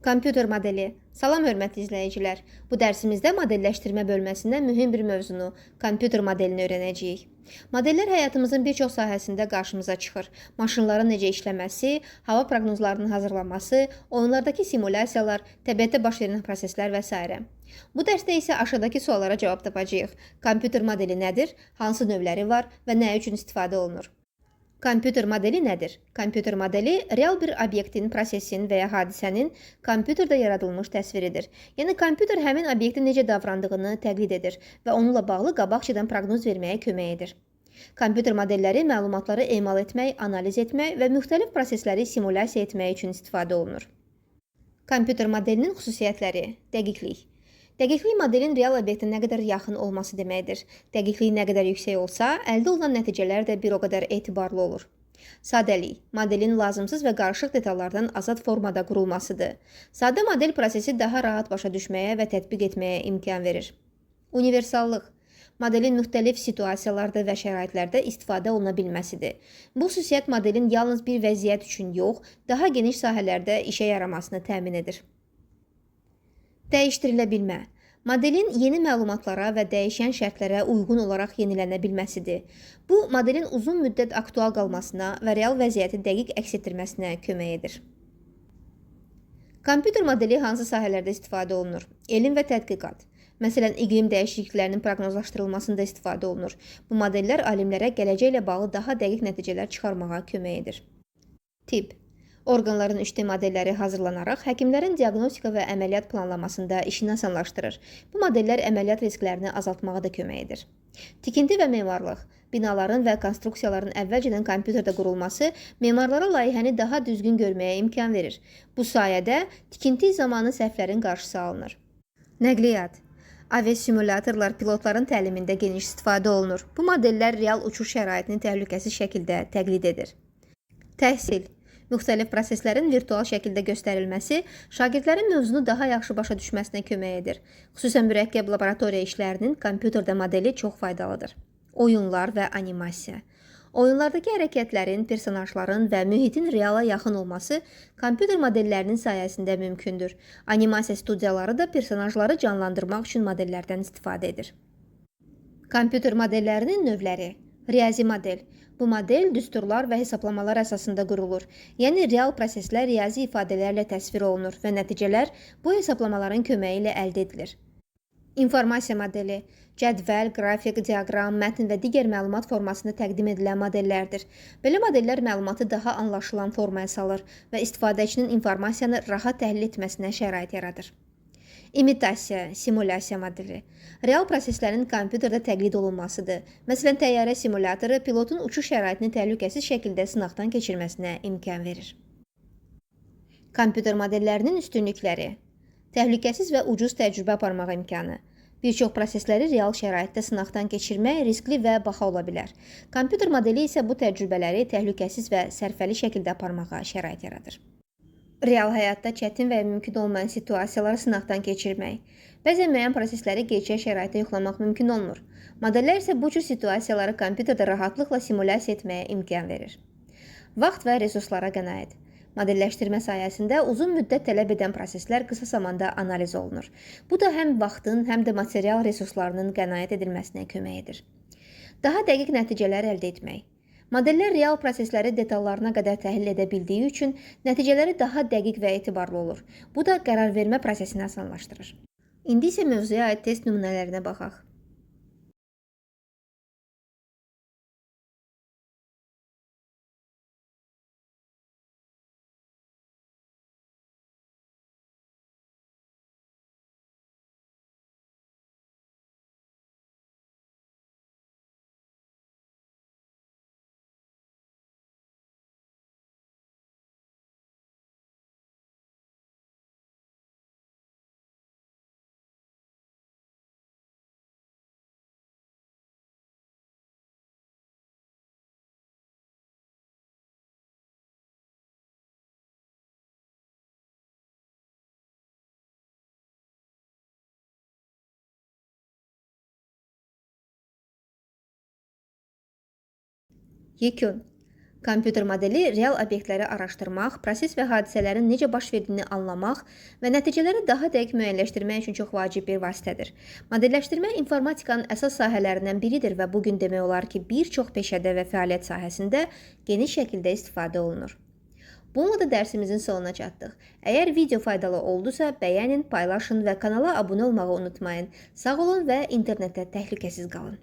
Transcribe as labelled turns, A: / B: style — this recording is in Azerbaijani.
A: Kompüter modeli. Salam hörmətli izləyicilər. Bu dərsimizdə modelləşdirmə bölməsində mühüm bir mövzunu, kompüter modelini öyrənəcəyik. Modellər həyatımızın bir çox sahəsində qarşımıza çıxır. Maşınların necə işləməsi, hava proqnozlarının hazırlanması, oyunlardakı simulyasiyalar, təbiətdə baş verən proseslər və s. Bu dərsdə isə aşağıdakı suallara cavab tapacağıq. Kompüter modeli nədir? Hansı növləri var və nə üçün istifadə olunur? Kompüter modeli nədir? Kompüter modeli real bir obyektin, prosesin və ya hadisənin kompüterdə yaradılmış təsviridir. Yəni, kompüter həmin obyektin necə davrandığını təqlid edir və onunla bağlı qabaqcadan proqnoz verməyə kömək edir. Kompüter modelləri məlumatları emal etmək, analiz etmək və müxtəlif prosesləri simulyasiya etmək üçün istifadə olunur. Kompüter modelinin xüsusiyyətləri. Dəqiqlik. Dəqiqlik modelin real obyektə nə qədər yaxın olması deməkdir. Dəqiqlik nə qədər yüksək olsa, əldə olunan nəticələr də bir o qədər etibarlı olur. Sadəlik. Modelin lazımsız və qarışıq detallardan azad formada qurulmasıdır. Sadə model prosesi daha rahat başa düşməyə və tətbiq etməyə imkan verir. Universallıq. Modelin müxtəlif situasiyalarda və şəraitlərdə istifadə oluna bilməsidir. Bu xüsusiyyət modelin yalnız bir vəziyyət üçün yox, daha geniş sahələrdə işə yaramasını təmin edir. Dəyişdirilə bilmə. Modelin yeni məlumatlara və dəyişən şərtlərə uyğun olaraq yenilənə bilməsidir. Bu, modelin uzun müddət aktual qalmasına və real vəziyyəti dəqiq əks etdirməsinə kömək edir. Kompüter modeli hansı sahələrdə istifadə olunur? Elm və tədqiqat. Məsələn, iqlim dəyişikliklərinin proqnozlaşdırılmasında istifadə olunur. Bu modellər alimlərə gələcəklə bağlı daha dəqiq nəticələr çıxarmağa kömək edir. Tip. Orqanların 3D modelləri hazırlanaraq həkimlərin diaqnostika və əməliyyat planlamasında işini asanlaşdırır. Bu modellər əməliyyat risklərini azaltmağa da kömək edir. Tikinti və memarlıq. Binaların və konstruksiyaların əvvəlcədən kompüterdə qurulması memarlara layihəni daha düzgün görməyə imkan verir. Bu sayədə tikinti zamanı səhvlərin qarşısı alınır. Nəqliyyat. Aviasimulyatorlar pilotların təlimində geniş istifadə olunur. Bu modellər real uçuş şəraitini təhlükəsiz şəkildə təqlid edir. Təhsil. Müxtəlif proseslərin virtual şəkildə göstərilməsi şagirdlərin mövzunu daha yaxşı başa düşməsinə kömək edir. Xüsusən mürəkkəb laboratoriya işlərinin kompüterdə modeli çox faydalıdır. Oyunlar və animasiya. Oyunlardakı hərəkətlərin, personajların və mühitin reala yaxın olması kompüter modellərinin sayəsində mümkündür. Animasiya studiyaları da personajları canlandırmaq üçün modellərdən istifadə edir. Kompüter modellərinin növləri. Riyazi model. Bu model düsturlar və hesablamalar əsasında qurulur. Yəni, real proseslər riyazi ifadələrlə təsvir olunur və nəticələr bu hesablamaların köməyi ilə əldə edilir. İnformasiya modeli. Cədvəl, qrafik, diaqram, mətn və digər məlumat formasında təqdim edilən modellərdir. Belə modellər məlumatı daha anlaşılan formaya salır və istifadəçinin informasiyanı rahat təhlil etməsinə şərait yaradır. İmitasiya, simulyasiya modeli. Real proseslərin kompüterdə təqlid olunmasıdır. Məsələn, təyyarə simulyatoru pilotun uçuş şəraitini təhlükəsiz şəkildə sınaqdan keçirməsinə imkan verir. Kompüter modellərinin üstünlükləri. Təhlükəsiz və ucuz təcrübə aparmaq imkanı. Bir çox prosesləri real şəraitdə sınaqdan keçirmək riskli və baha ola bilər. Kompüter modeli isə bu təcrübələri təhlükəsiz və sərfəli şəkildə aparmağa şərait yaradır. Real həyatda çətin və mümkün olmayan situasiyaları sınaqdan keçirmək. Bəzən müəyyən prosesləri gerçək şəraitdə yoxlamaq mümkün olmur. Modellər isə bu cür situasiyaları kompüterdə rahatlıqla simulyasiya etməyə imkan verir. Vaxt və resurslara qənaət. Modelləşdirmə sayəsində uzun müddət tələb edən proseslər qısa zamanda analiz olunur. Bu da həm vaxtın, həm də material resurslarının qənaət edilməsinə kömək edir. Daha dəqiq nəticələr əldə etmək. Modellər real prosesləri detallarına qədər təhlil edə bildiyi üçün nəticələri daha dəqiq və etibarlı olur. Bu da qərar vermə prosesini asanlaşdırır. İndi isə mövzuya aid test nümunələrinə baxaq. Yekun. Kompüter modeli real obyektləri araşdırmaq, proses və hadisələrin necə baş verdiyini anlamaq və nəticələri daha dəqiq müəyyənləşdirmək üçün çox vacib bir vasitədir. Modelləşdirmə informatikanın əsas sahələrindən biridir və bu gün demək olar ki, bir çox peşədə və fəaliyyət sahəsində geniş şəkildə istifadə olunur. Bununla da dərsimizin sonuna çatdıq. Əgər video faydalı oldusa, bəyənin, paylaşın və kanala abunə olmağı unutmayın. Sağ olun və internetdə təhlükəsiz qalın.